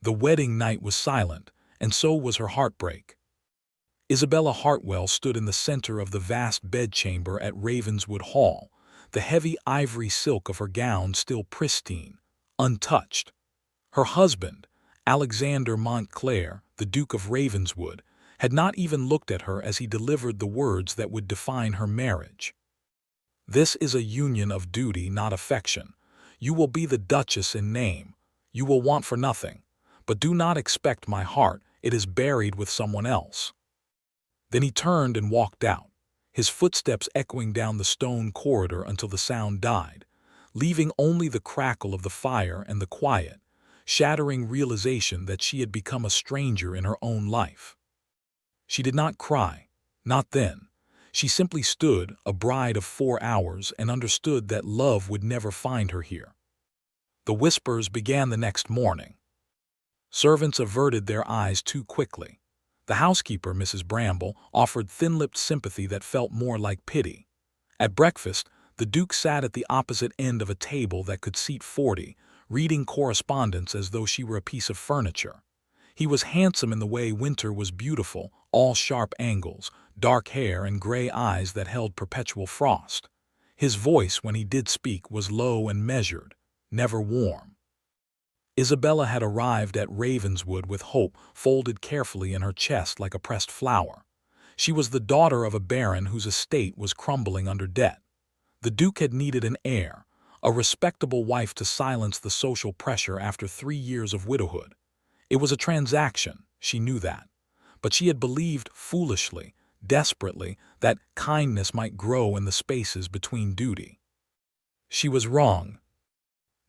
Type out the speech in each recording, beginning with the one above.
The wedding night was silent, and so was her heartbreak. Isabella Hartwell stood in the center of the vast bedchamber at Ravenswood Hall, the heavy ivory silk of her gown still pristine, untouched. Her husband, Alexander Montclair, the Duke of Ravenswood, had not even looked at her as he delivered the words that would define her marriage. "This is a union of duty, not affection. You will be the Duchess in name. You will want for nothing. But do not expect my heart, it is buried with someone else." Then he turned and walked out, his footsteps echoing down the stone corridor until the sound died, leaving only the crackle of the fire and the quiet, shattering realization that she had become a stranger in her own life. She did not cry, not then. She simply stood, a bride of 4 hours, and understood that love would never find her here. The whispers began the next morning. Servants averted their eyes too quickly. The housekeeper, Mrs. Bramble, offered thin-lipped sympathy that felt more like pity. At breakfast, the Duke sat at the opposite end of a table that could seat 40, reading correspondence as though she were a piece of furniture. He was handsome in the way winter was beautiful, all sharp angles, dark hair and gray eyes that held perpetual frost. His voice, when he did speak, was low and measured, never warm. Isabella had arrived at Ravenswood with hope folded carefully in her chest like a pressed flower. She was the daughter of a baron whose estate was crumbling under debt. The Duke had needed an heir, a respectable wife to silence the social pressure after 3 years of widowhood. It was a transaction, she knew that. But she had believed foolishly, desperately, that kindness might grow in the spaces between duty. She was wrong.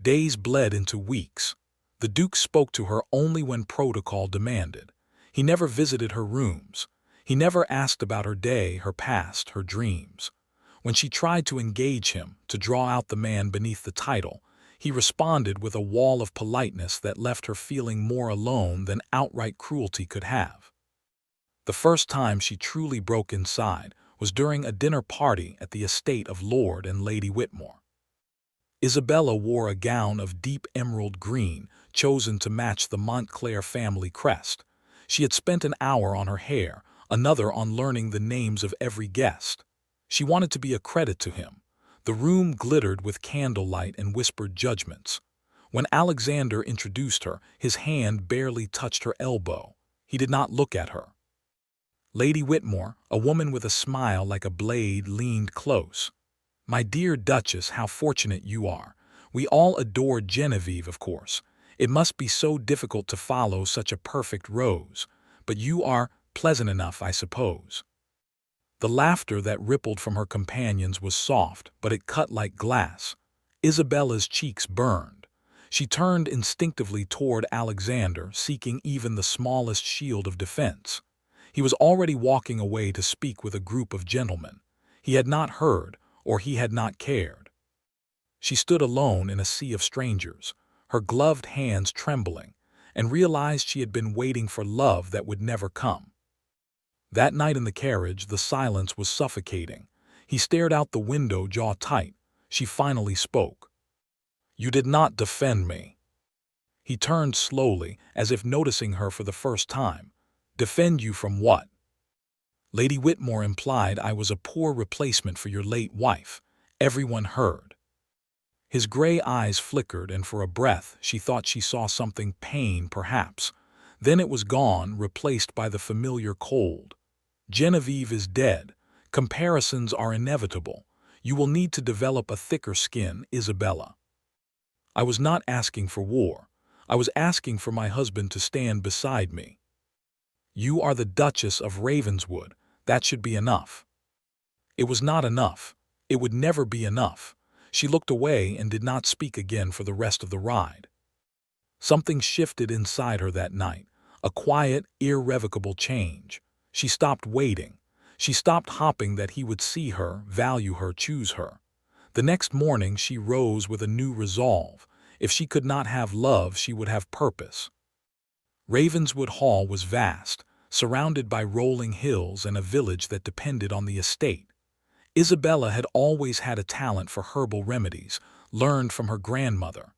Days bled into weeks. The Duke spoke to her only when protocol demanded. He never visited her rooms. He never asked about her day, her past, her dreams. When she tried to engage him, to draw out the man beneath the title, he responded with a wall of politeness that left her feeling more alone than outright cruelty could have. The first time she truly broke inside was during a dinner party at the estate of Lord and Lady Whitmore. Isabella wore a gown of deep emerald green, chosen to match the Montclair family crest. She had spent an hour on her hair, another on learning the names of every guest. She wanted to be a credit to him. The room glittered with candlelight and whispered judgments. When Alexander introduced her, his hand barely touched her elbow. He did not look at her. Lady Whitmore, a woman with a smile like a blade, leaned close. "My dear Duchess, how fortunate you are. We all adore Genevieve, of course. It must be so difficult to follow such a perfect rose. But you are pleasant enough, I suppose." The laughter that rippled from her companions was soft, but it cut like glass. Isabella's cheeks burned. She turned instinctively toward Alexander, seeking even the smallest shield of defense. He was already walking away to speak with a group of gentlemen. He had not heard, or he had not cared. She stood alone in a sea of strangers, her gloved hands trembling, and realized she had been waiting for love that would never come. That night in the carriage, the silence was suffocating. He stared out the window, jaw tight. She finally spoke. "You did not defend me." He turned slowly, as if noticing her for the first time. "Defend you from what?" "Lady Whitmore implied I was a poor replacement for your late wife." Everyone heard. His gray eyes flickered, and for a breath she thought she saw something, pain perhaps. Then it was gone, replaced by the familiar cold. "Genevieve is dead. Comparisons are inevitable. You will need to develop a thicker skin, Isabella." "I was not asking for war. I was asking for my husband to stand beside me." "You are the Duchess of Ravenswood. That should be enough." It was not enough. It would never be enough. She looked away and did not speak again for the rest of the ride. Something shifted inside her that night, a quiet, irrevocable change. She stopped waiting. She stopped hoping that he would see her, value her, choose her. The next morning she rose with a new resolve. If she could not have love, she would have purpose. Ravenswood Hall was vast, surrounded by rolling hills and a village that depended on the estate. Isabella had always had a talent for herbal remedies, learned from her grandmother.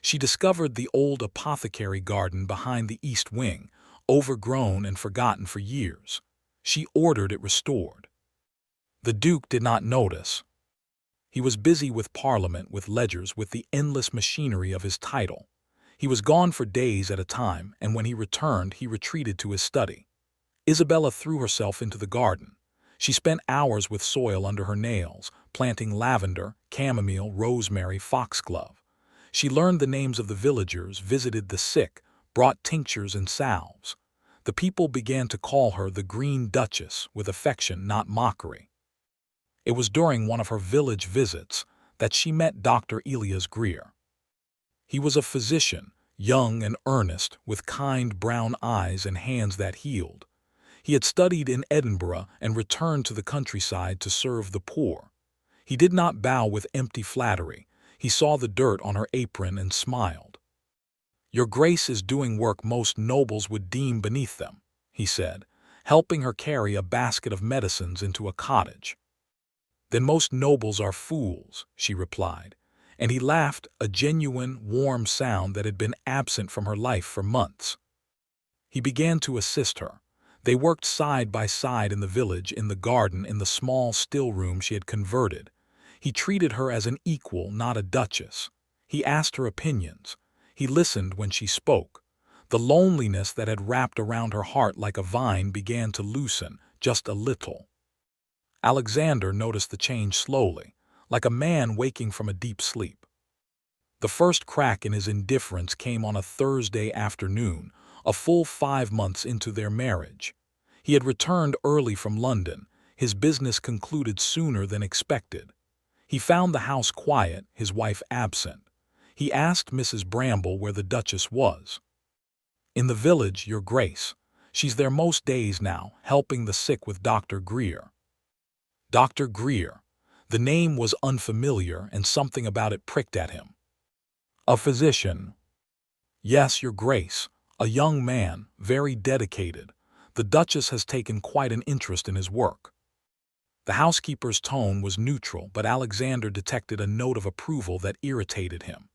She discovered the old apothecary garden behind the east wing, overgrown and forgotten for years. She ordered it restored. The Duke did not notice. He was busy with Parliament, with ledgers, with the endless machinery of his title. He was gone for days at a time, and when he returned, he retreated to his study. Isabella threw herself into the garden. She spent hours with soil under her nails, planting lavender, chamomile, rosemary, foxglove. She learned the names of the villagers, visited the sick, brought tinctures and salves. The people began to call her the Green Duchess, with affection, not mockery. It was during one of her village visits that she met Dr. Elias Greer. He was a physician, young and earnest, with kind brown eyes and hands that healed. He had studied in Edinburgh and returned to the countryside to serve the poor. He did not bow with empty flattery. He saw the dirt on her apron and smiled. "Your Grace is doing work most nobles would deem beneath them," he said, helping her carry a basket of medicines into a cottage. "Then most nobles are fools," she replied, and he laughed, a genuine, warm sound that had been absent from her life for months. He began to assist her. They worked side by side in the village, in the garden, in the small still room she had converted. He treated her as an equal, not a duchess. He asked her opinions. He listened when she spoke. The loneliness that had wrapped around her heart like a vine began to loosen, just a little. Alexander noticed the change slowly, like a man waking from a deep sleep. The first crack in his indifference came on a Thursday afternoon, a full 5 months into their marriage. He had returned early from London, his business concluded sooner than expected. He found the house quiet, his wife absent. He asked Mrs. Bramble where the Duchess was. "In the village, Your Grace. She's there most days now, helping the sick with Dr. Greer." Dr. Greer. The name was unfamiliar, and something about it pricked at him. "A physician." "Yes, Your Grace. A young man, very dedicated. The Duchess has taken quite an interest in his work." The housekeeper's tone was neutral, but Alexander detected a note of approval that irritated him.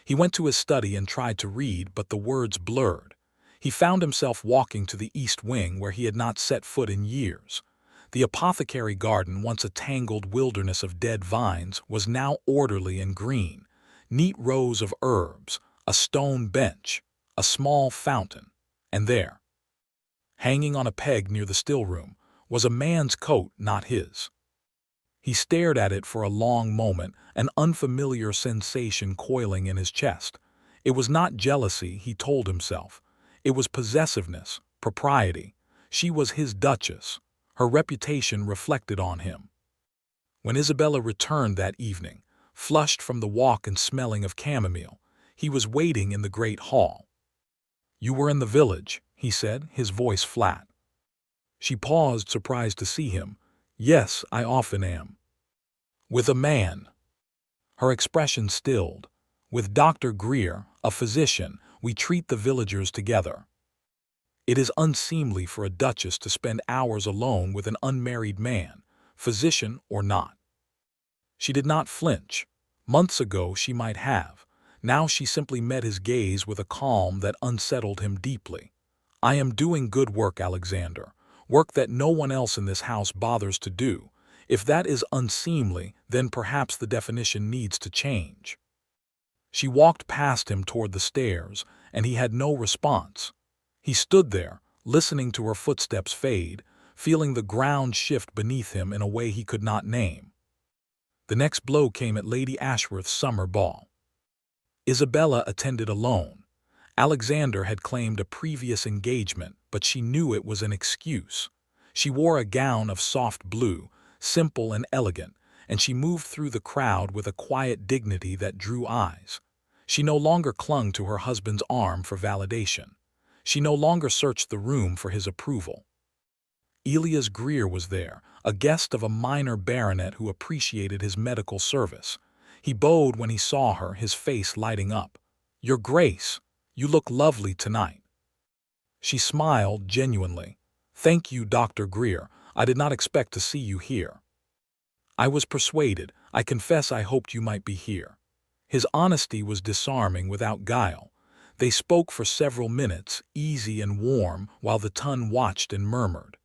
He went to his study and tried to read, but the words blurred. He found himself walking to the east wing where he had not set foot in years. The apothecary garden, once a tangled wilderness of dead vines, was now orderly and green. Neat rows of herbs, a stone bench, a small fountain, and there, hanging on a peg near the still-room, was a man's coat, not his. He stared at it for a long moment, an unfamiliar sensation coiling in his chest. It was not jealousy, he told himself. It was possessiveness, propriety. She was his Duchess. Her reputation reflected on him. When Isabella returned that evening, flushed from the walk and smelling of chamomile, he was waiting in the great hall. "You were in the village," he said, his voice flat. She paused, surprised to see him. "Yes, I often am." "With a man." Her expression stilled. "With Dr. Greer, a physician. We treat the villagers together." "It is unseemly for a duchess to spend hours alone with an unmarried man, physician or not." She did not flinch. Months ago she might have. Now she simply met his gaze with a calm that unsettled him deeply. "I am doing good work, Alexander. Work that no one else in this house bothers to do. If that is unseemly, then perhaps the definition needs to change." She walked past him toward the stairs, and he had no response. He stood there, listening to her footsteps fade, feeling the ground shift beneath him in a way he could not name. The next blow came at Lady Ashworth's summer ball. Isabella attended alone. Alexander had claimed a previous engagement, but she knew it was an excuse. She wore a gown of soft blue, simple and elegant, and she moved through the crowd with a quiet dignity that drew eyes. She no longer clung to her husband's arm for validation. She no longer searched the room for his approval. Elias Greer was there, a guest of a minor baronet who appreciated his medical service. He bowed when he saw her, his face lighting up. "Your Grace, you look lovely tonight." She smiled genuinely. "Thank you, Dr. Greer. I did not expect to see you here." "I was persuaded. I confess I hoped you might be here." His honesty was disarming without guile. They spoke for several minutes, easy and warm, while the ton watched and murmured.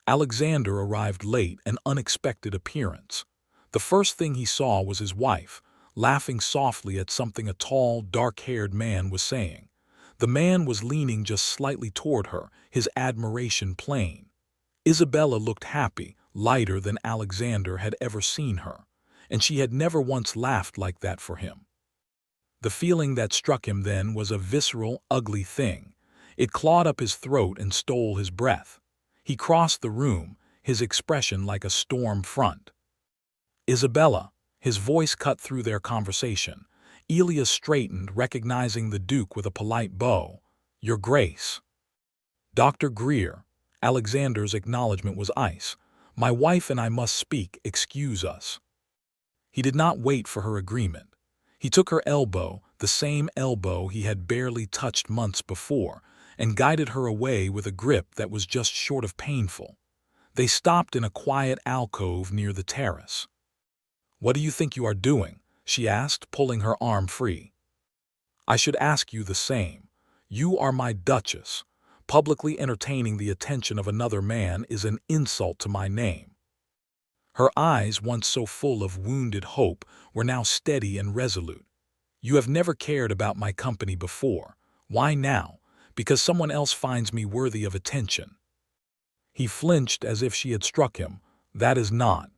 Alexander arrived late, an unexpected appearance. The first thing he saw was his wife, laughing softly at something a tall, dark-haired man was saying. The man was leaning just slightly toward her, his admiration plain. Isabella looked happy, lighter than Alexander had ever seen her, and she had never once laughed like that for him. The feeling that struck him then was a visceral, ugly thing. It clawed up his throat and stole his breath. He crossed the room, his expression like a storm front. "Isabella," his voice cut through their conversation. Elia straightened, recognizing the Duke with a polite bow. "Your Grace." "Dr. Greer." Alexander's acknowledgement was ice. "My wife and I must speak, excuse us." He did not wait for her agreement. He took her elbow, the same elbow he had barely touched months before, and guided her away with a grip that was just short of painful. They stopped in a quiet alcove near the terrace. "What do you think you are doing?" she asked, pulling her arm free. "I should ask you the same. You are my Duchess. Publicly entertaining the attention of another man is an insult to my name." Her eyes, once so full of wounded hope, were now steady and resolute. "You have never cared about my company before. Why now? Because someone else finds me worthy of attention." He flinched as if she had struck him. "That is not."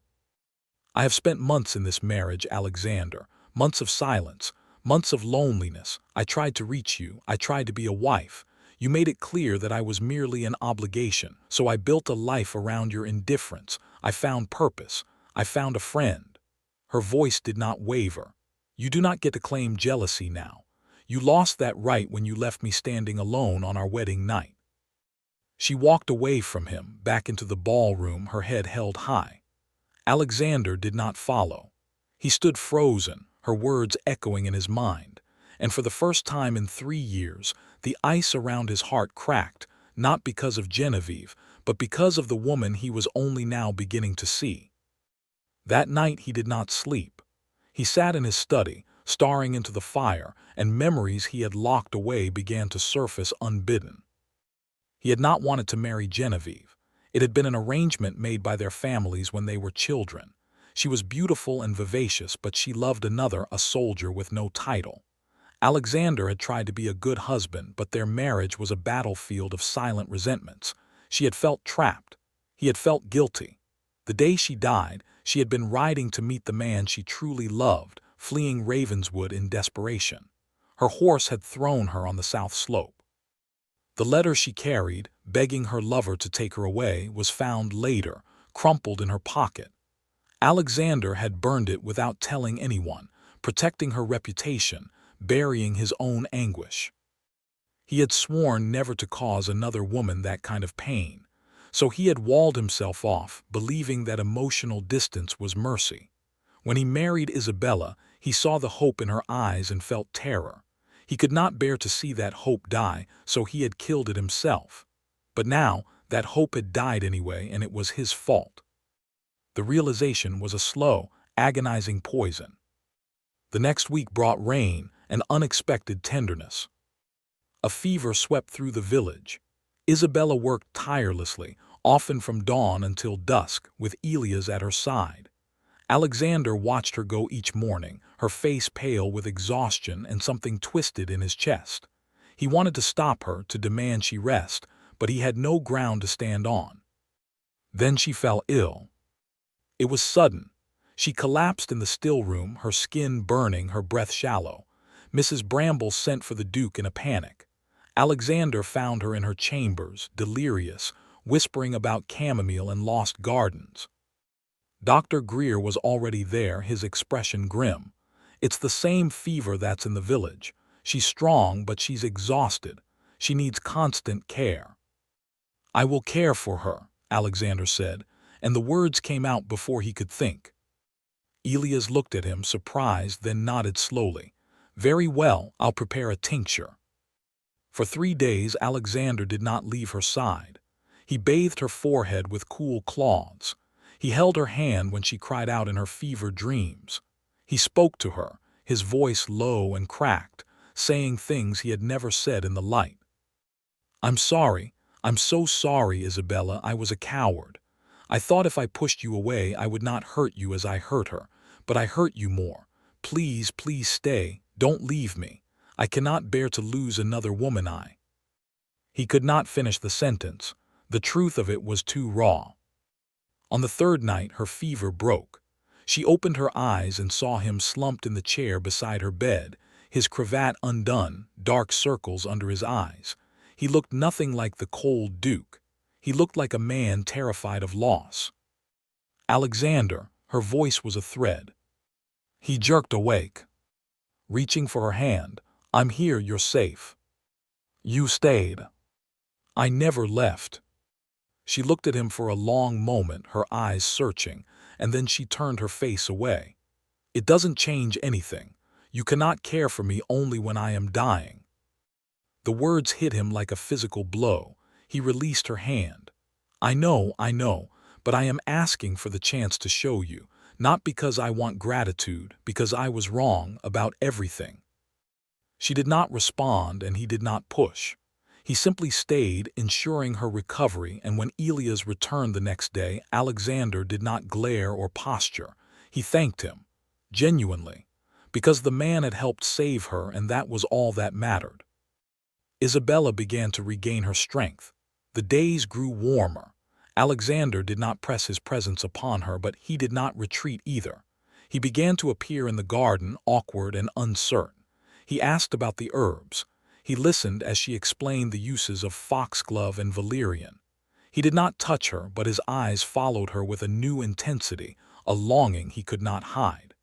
"I have spent months in this marriage, Alexander. Months of silence, months of loneliness. I tried to reach you. I tried to be a wife. You made it clear that I was merely an obligation, so I built a life around your indifference. I found purpose. I found a friend." Her voice did not waver. "You do not get to claim jealousy now. You lost that right when you left me standing alone on our wedding night." She walked away from him, back into the ballroom, her head held high. Alexander did not follow. He stood frozen, her words echoing in his mind, and for the first time in 3 years, the ice around his heart cracked, not because of Genevieve, but because of the woman he was only now beginning to see. That night he did not sleep. He sat in his study, staring into the fire, and memories he had locked away began to surface unbidden. He had not wanted to marry Genevieve. It had been an arrangement made by their families when they were children. She was beautiful and vivacious, but she loved another, a soldier with no title. Alexander had tried to be a good husband, but their marriage was a battlefield of silent resentments. She had felt trapped. He had felt guilty. The day she died, she had been riding to meet the man she truly loved, fleeing Ravenswood in desperation. Her horse had thrown her on the south slope. The letter she carried, begging her lover to take her away, was found later, crumpled in her pocket. Alexander had burned it without telling anyone, protecting her reputation, burying his own anguish. He had sworn never to cause another woman that kind of pain, so he had walled himself off, believing that emotional distance was mercy. When he married Isabella, he saw the hope in her eyes and felt terror. He could not bear to see that hope die, so he had killed it himself. But now, that hope had died anyway, and it was his fault. The realization was a slow, agonizing poison. The next week brought rain and unexpected tenderness. A fever swept through the village. Isabella worked tirelessly, often from dawn until dusk, with Elias at her side. Alexander watched her go each morning, her face pale with exhaustion and something twisted in his chest. He wanted to stop her, to demand she rest, but he had no ground to stand on. Then she fell ill. It was sudden. She collapsed in the still room, her skin burning, her breath shallow. Mrs. Bramble sent for the Duke in a panic. Alexander found her in her chambers, delirious, whispering about chamomile and lost gardens. Dr. Greer was already there, his expression grim. "It's the same fever that's in the village. She's strong, but she's exhausted. She needs constant care." "I will care for her," Alexander said, and the words came out before he could think. Elias looked at him, surprised, then nodded slowly. "Very well, I'll prepare a tincture." For 3 days Alexander did not leave her side. He bathed her forehead with cool cloths. He held her hand when she cried out in her fever dreams. He spoke to her, his voice low and cracked, saying things he had never said in the light. "I'm sorry. I'm so sorry, Isabella. I was a coward. I thought if I pushed you away I would not hurt you as I hurt her, but I hurt you more. Please, please stay. Don't leave me. I cannot bear to lose another woman. He could not finish the sentence. The truth of it was too raw. On the third night her fever broke. She opened her eyes and saw him slumped in the chair beside her bed, his cravat undone, dark circles under his eyes. He looked nothing like the cold Duke. He looked like a man terrified of loss. "Alexander," her voice was a thread. He jerked awake, reaching for her hand. "I'm here, you're safe." "You stayed." "I never left." She looked at him for a long moment, her eyes searching, and then she turned her face away. "It doesn't change anything. You cannot care for me only when I am dying." The words hit him like a physical blow. He released her hand. I know, but I am asking for the chance to show you, not because I want gratitude, because I was wrong about everything." She did not respond, and he did not push. He simply stayed, ensuring her recovery, and when Elias returned the next day, Alexander did not glare or posture. He thanked him, genuinely, because the man had helped save her, and that was all that mattered. Isabella began to regain her strength. The days grew warmer. Alexander did not press his presence upon her, but he did not retreat either. He began to appear in the garden, awkward and uncertain. He asked about the herbs. He listened as she explained the uses of foxglove and valerian. He did not touch her, but his eyes followed her with a new intensity, a longing he could not hide.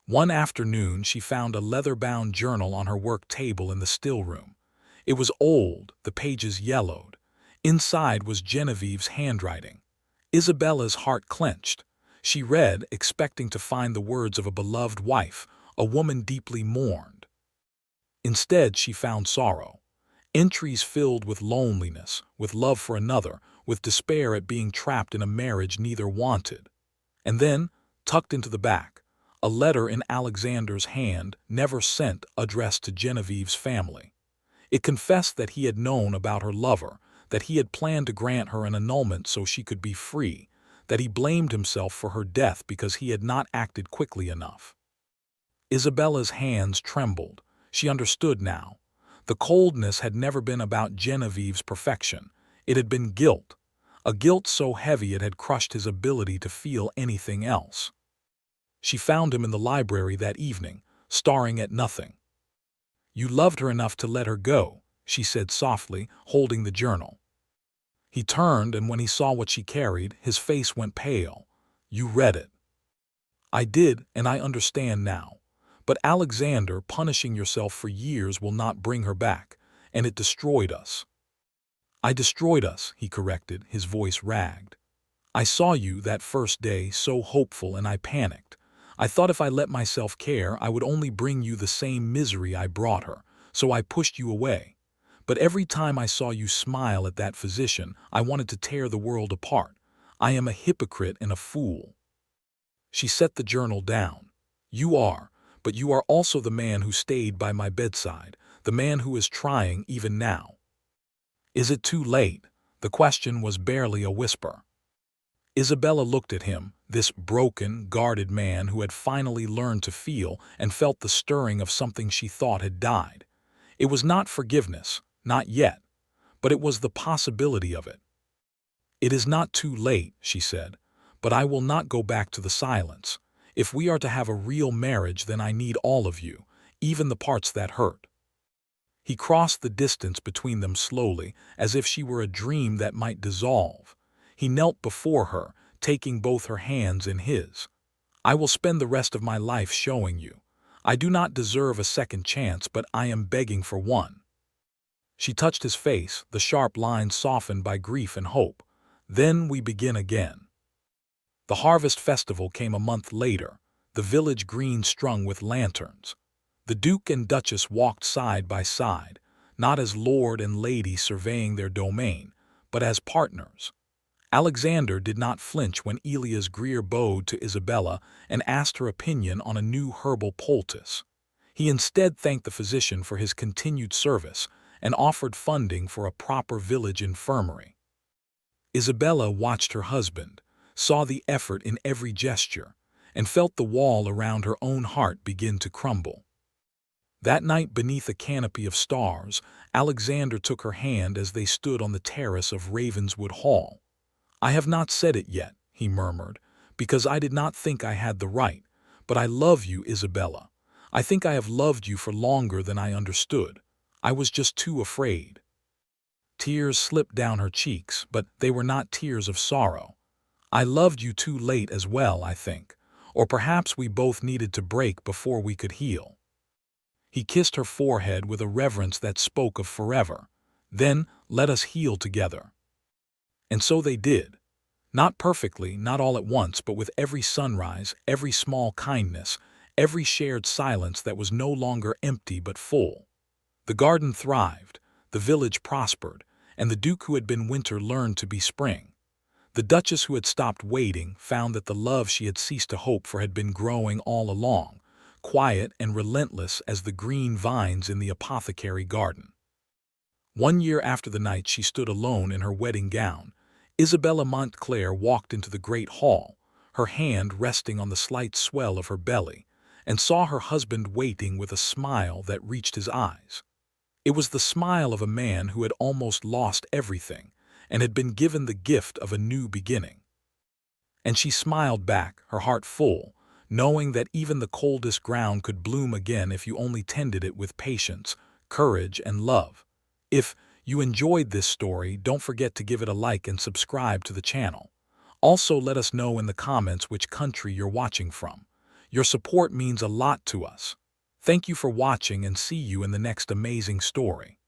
One afternoon she found a leather-bound journal on her work table in the still-room. It was old, the pages yellowed. Inside was Genevieve's handwriting. Isabella's heart clenched. She read, expecting to find the words of a beloved wife, a woman deeply mourned. Instead, she found sorrow. Entries filled with loneliness, with love for another, with despair at being trapped in a marriage neither wanted. And then, tucked into the back, a letter in Alexander's hand, never sent, addressed to Genevieve's family. It confessed that he had known about her lover, that he had planned to grant her an annulment so she could be free, that he blamed himself for her death because he had not acted quickly enough. Isabella's hands trembled. She understood now. The coldness had never been about Genevieve's perfection. It had been guilt, a guilt so heavy it had crushed his ability to feel anything else. She found him in the library that evening, staring at nothing. "You loved her enough to let her go," she said softly, holding the journal. He turned, and when he saw what she carried, his face went pale. "You read it." "I did, and I understand now. But Alexander, punishing yourself for years will not bring her back, and it destroyed us." "I destroyed us," he corrected, his voice ragged. "I saw you that first day so hopeful, and I panicked. I thought if I let myself care, I would only bring you the same misery I brought her, so I pushed you away. But every time I saw you smile at that physician, I wanted to tear the world apart. I am a hypocrite and a fool." She set the journal down. "You are, but you are also the man who stayed by my bedside, the man who is trying even now." "Is it too late?" The question was barely a whisper. Isabella looked at him, this broken, guarded man who had finally learned to feel and felt the stirring of something she thought had died. It was not forgiveness, not yet, but it was the possibility of it. "It is not too late," she said, "but I will not go back to the silence. If we are to have a real marriage, then I need all of you, even the parts that hurt." He crossed the distance between them slowly, as if she were a dream that might dissolve. He knelt before her, taking both her hands in his. "I will spend the rest of my life showing you. I do not deserve a second chance, but I am begging for one." She touched his face, the sharp lines softened by grief and hope. "Then we begin again." The harvest festival came a month later, the village green strung with lanterns. The Duke and Duchess walked side by side, not as lord and lady surveying their domain, but as partners. Alexander did not flinch when Elias Greer bowed to Isabella and asked her opinion on a new herbal poultice. He instead thanked the physician for his continued service and offered funding for a proper village infirmary. Isabella watched her husband, saw the effort in every gesture, and felt the wall around her own heart begin to crumble. That night beneath a canopy of stars, Alexander took her hand as they stood on the terrace of Ravenswood Hall. "I have not said it yet," he murmured, "because I did not think I had the right, but I love you, Isabella. I think I have loved you for longer than I understood. I was just too afraid." Tears slipped down her cheeks, but they were not tears of sorrow. "I loved you too late as well, I think, or perhaps we both needed to break before we could heal." He kissed her forehead with a reverence that spoke of forever. "Then let us heal together." And so they did. Not perfectly, not all at once, but with every sunrise, every small kindness, every shared silence that was no longer empty but full. The garden thrived, the village prospered, and the Duke who had been winter learned to be spring. The Duchess who had stopped waiting found that the love she had ceased to hope for had been growing all along, quiet and relentless as the green vines in the apothecary garden. 1 year after the night she stood alone in her wedding gown, Isabella Montclair walked into the great hall, her hand resting on the slight swell of her belly, and saw her husband waiting with a smile that reached his eyes. It was the smile of a man who had almost lost everything and had been given the gift of a new beginning. And she smiled back, her heart full, knowing that even the coldest ground could bloom again if you only tended it with patience, courage, and love. If you enjoyed this story, don't forget to give it a like and subscribe to the channel. Also, let us know in the comments which country you're watching from. Your support means a lot to us. Thank you for watching and see you in the next amazing story.